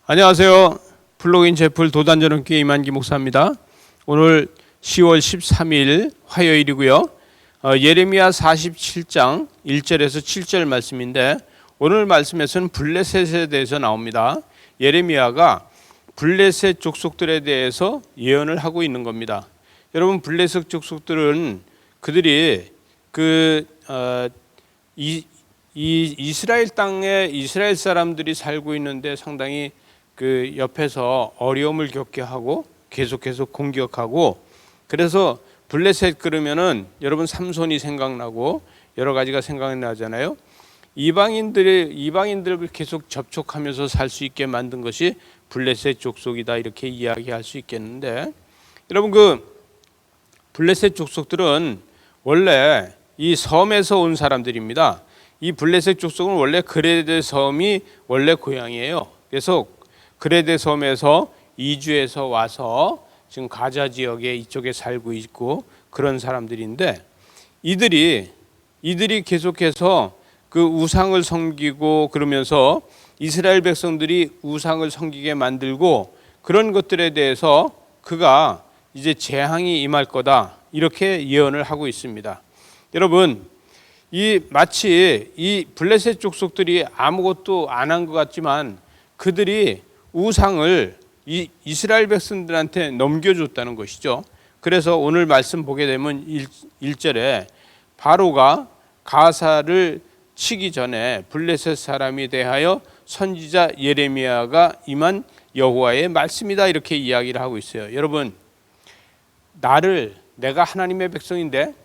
안녕하세요. 플러그인 제풀 도단전원교회 임한기 목사입니다. 오늘 10월 13일 화요일이고요. 예레미야 47장 1절에서 7절 말씀인데 오늘 말씀에서는 블레셋에 대해서 나옵니다. 예레미야가 블레셋 족속들에 대해서 예언을 하고 있는 겁니다. 여러분, 블레셋 족속들은 그들이 이스라엘 땅에 이스라엘 사람들이 살고 있는데 상당히 그 옆에서 어려움을 겪게 하고 계속해서 공격하고, 그래서 블레셋 그러면은 여러분 삼손이 생각나고 여러 가지가 생각나잖아요. 이방인들을 계속 접촉하면서 살 수 있게 만든 것이 블레셋 족속이다, 이렇게 이야기할 수 있겠는데, 여러분 블레셋 족속들은 원래 이 섬에서 온 사람들입니다. 이 블레셋 족속은 원래 그레데 섬이 원래 고향이에요. 그래서 그레데 섬에서 이주해서 와서 지금 가자 지역에 이쪽에 살고 있고 그런 사람들인데, 이들이 계속해서 그 우상을 섬기고 그러면서 이스라엘 백성들이 우상을 섬기게 만들고, 그런 것들에 대해서 그가 이제 재앙이 임할 거다, 이렇게 예언을 하고 있습니다. 여러분, 마치 이 블레셋 족속들이 아무것도 안 한 것 같지만 그들이 우상을 이스라엘 백성들한테 넘겨줬다는 것이죠. 그래서 오늘 말씀 보게 되면 1절에 바로가 가사를 치기 전에 블레셋 사람에 대하여 선지자 예레미야가 임한 여호와의 말씀이다, 이렇게 이야기를 하고 있어요. 여러분, 내가 하나님의 백성인데,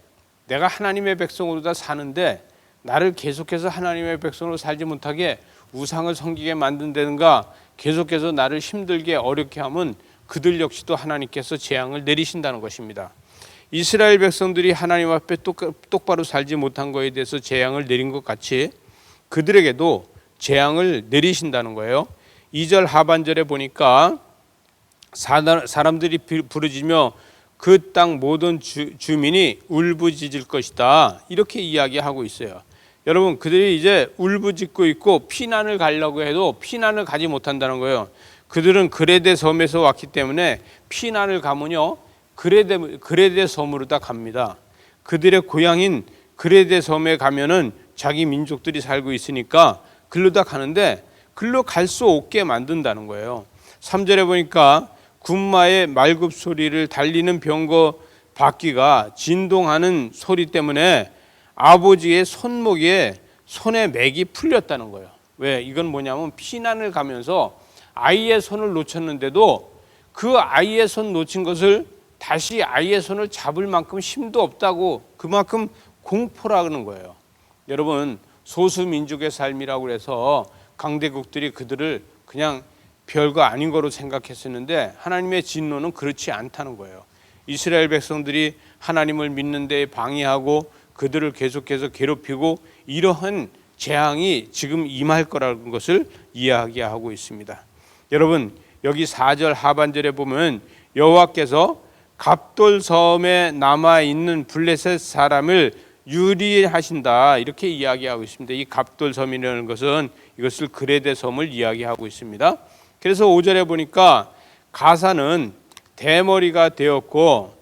내가 하나님의 백성으로 다 사는데 나를 계속해서 하나님의 백성으로 살지 못하게 우상을 섬기게 만든다든가 계속해서 나를 힘들게 어렵게 하면 그들 역시도 하나님께서 재앙을 내리신다는 것입니다. 이스라엘 백성들이 하나님 앞에 똑바로 살지 못한 것에 대해서 재앙을 내린 것 같이 그들에게도 재앙을 내리신다는 거예요. 2절 하반절에 보니까 사람들이 부르짖으며 그 땅 모든 주민이 울부짖을 것이다, 이렇게 이야기하고 있어요. 여러분, 그들이 이제 울부짖고 있고 피난을 가려고 해도 피난을 가지 못한다는 거예요. 그들은 그레데 섬에서 왔기 때문에 피난을 가면요 그레데 섬으로 다 갑니다. 그들의 고향인 그레데 섬에 가면은 자기 민족들이 살고 있으니까 글로 다 가는데 글로 갈 수 없게 만든다는 거예요. 3절에 보니까 군마의 말굽 소리를 달리는 병거 바퀴가 진동하는 소리 때문에 아버지의 손목에 손에 맥이 풀렸다는 거예요. 왜? 이건 뭐냐면 피난을 가면서 아이의 손을 놓쳤는데도 그 아이의 손 놓친 것을 다시 아이의 손을 잡을 만큼 힘도 없다고, 그만큼 공포라는 거예요. 여러분, 소수민족의 삶이라고 해서 강대국들이 그들을 그냥 별거 아닌 거로 생각했었는데 하나님의 진노는 그렇지 않다는 거예요. 이스라엘 백성들이 하나님을 믿는 데 방해하고 그들을 계속해서 괴롭히고 이러한 재앙이 지금 임할 거라는 것을 이야기하고 있습니다. 여러분, 여기 4절 하반절에 보면 여호와께서 갑돌 섬에 남아 있는 블레셋 사람을 유리하신다, 이렇게 이야기하고 있습니다. 이 갑돌 섬이라는 것은 이것을 그레데 섬을 이야기하고 있습니다. 그래서 5절에 보니까 가사는 대머리가 되었고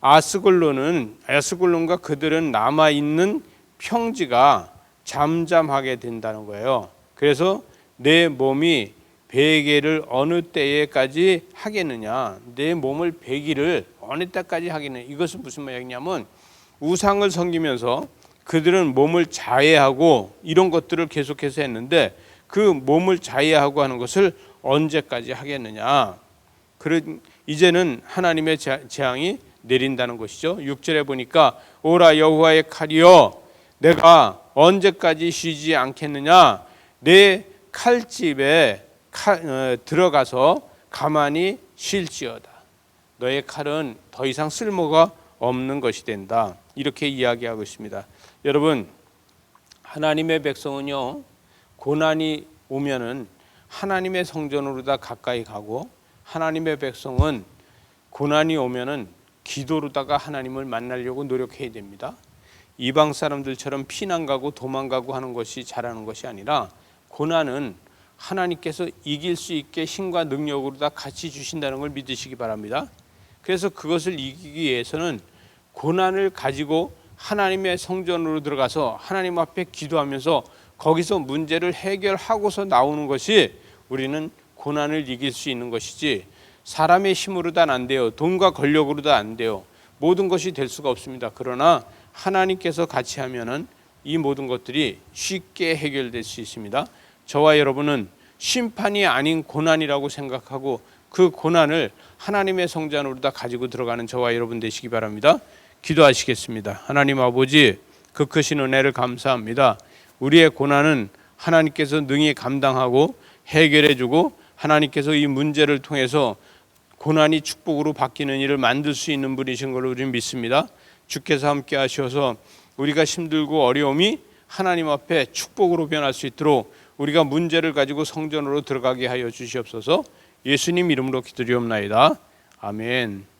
아스글론과 그들은 남아있는 평지가 잠잠하게 된다는 거예요. 그래서 내 몸이 베개를 어느 때에까지 하겠느냐, 내 몸을 베기를 어느 때까지 하겠느냐, 이것은 무슨 말이냐면 우상을 섬기면서 그들은 몸을 자해하고 이런 것들을 계속해서 했는데 그 몸을 자해하고 하는 것을 언제까지 하겠느냐, 이제는 하나님의 재앙이 내린다는 것이죠. 6절에 보니까 오라 여호와의 칼이여, 내가 언제까지 쉬지 않겠느냐, 내 칼집에 들어가서 가만히 쉴지어다. 너의 칼은 더 이상 쓸모가 없는 것이 된다, 이렇게 이야기하고 있습니다. 여러분, 하나님의 백성은요 고난이 오면은 하나님의 성전으로 다 가까이 가고, 하나님의 백성은 고난이 오면은 기도로다가 하나님을 만나려고 노력해야 됩니다. 이방 사람들처럼 피난 가고 도망가고 하는 것이 잘하는 것이 아니라 고난은 하나님께서 이길 수 있게 힘과 능력으로 다 같이 주신다는 걸 믿으시기 바랍니다. 그래서 그것을 이기기 위해서는 고난을 가지고 하나님의 성전으로 들어가서 하나님 앞에 기도하면서 거기서 문제를 해결하고서 나오는 것이 우리는 고난을 이길 수 있는 것이지, 사람의 힘으로도 안 돼요. 돈과 권력으로도 안 돼요. 모든 것이 될 수가 없습니다. 그러나 하나님께서 같이 하면은 이 모든 것들이 쉽게 해결될 수 있습니다. 저와 여러분은 심판이 아닌 고난이라고 생각하고 그 고난을 하나님의 성전으로 다 가지고 들어가는 저와 여러분 되시기 바랍니다. 기도하시겠습니다. 하나님 아버지, 그 크신 은혜를 감사합니다. 우리의 고난은 하나님께서 능히 감당하고 해결해주고 하나님께서 이 문제를 통해서 고난이 축복으로 바뀌는 일을 만들 수 있는 분이신 걸로 우리는 믿습니다. 주께서 함께 하셔서 우리가 힘들고 어려움이 하나님 앞에 축복으로 변할 수 있도록 우리가 문제를 가지고 성전으로 들어가게 하여 주시옵소서. 예수님 이름으로 기도드리옵나이다. 아멘.